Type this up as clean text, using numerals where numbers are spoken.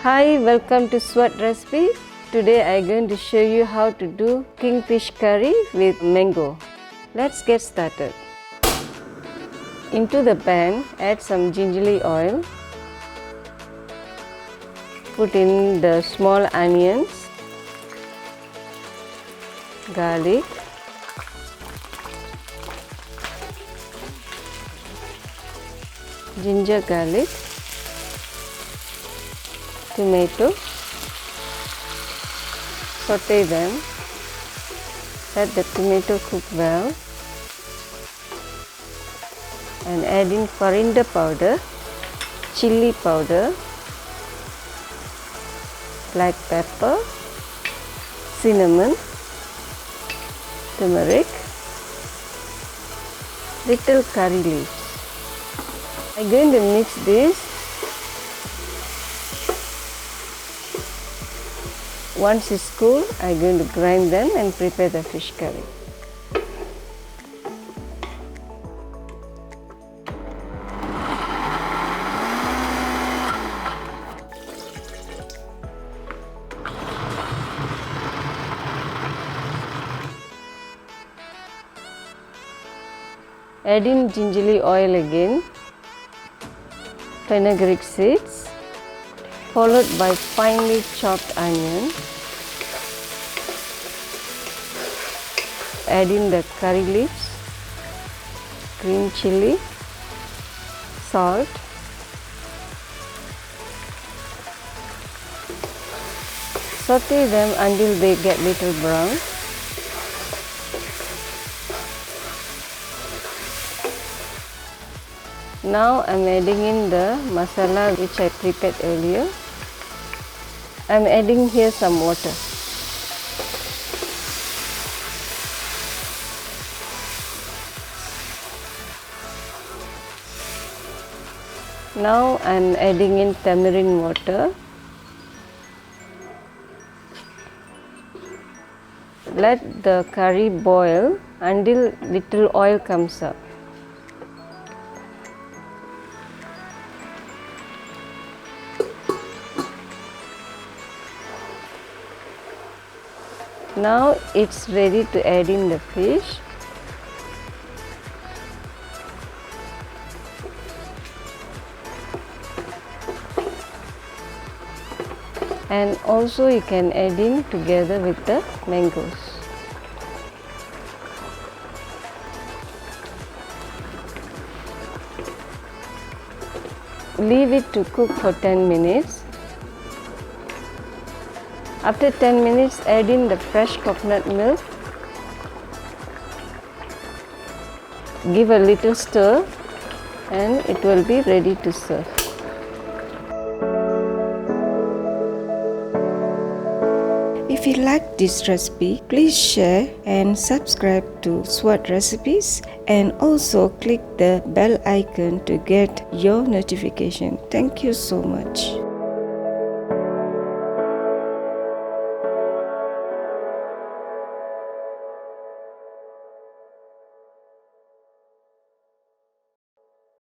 Hi, welcome to Sevat recipe. Today I'm going to show you how to do kingfish curry with mango. Let's get started. Into the pan, add some gingelly oil. Put in the small onions, garlic, ginger garlic, tomato. Saute them. Let the tomato cook well. And add in coriander powder, chili powder, black pepper, cinnamon, turmeric, little curry leaves. I'm going to mix this. Once it's cool, I'm going to grind them and prepare the fish curry. Add in gingelly oil again, fenugreek seeds, followed by finely chopped onion. Add in the curry leaves, green chili, salt, saute them until they get little brown. Now I'm adding in the masala which I prepared earlier. I'm adding here some water. Now I'm adding in tamarind water. Let the curry boil until little oil comes up. Now it's ready to add in the fish. And also you can add in together with the mangoes. Leave it to cook for 10 minutes. After 10 minutes, add in the fresh coconut milk. Give a little stir and it will be ready to serve. If you like this recipe, please share and subscribe to Sevat recipes and also click the bell icon to get your notification. Thank you so much.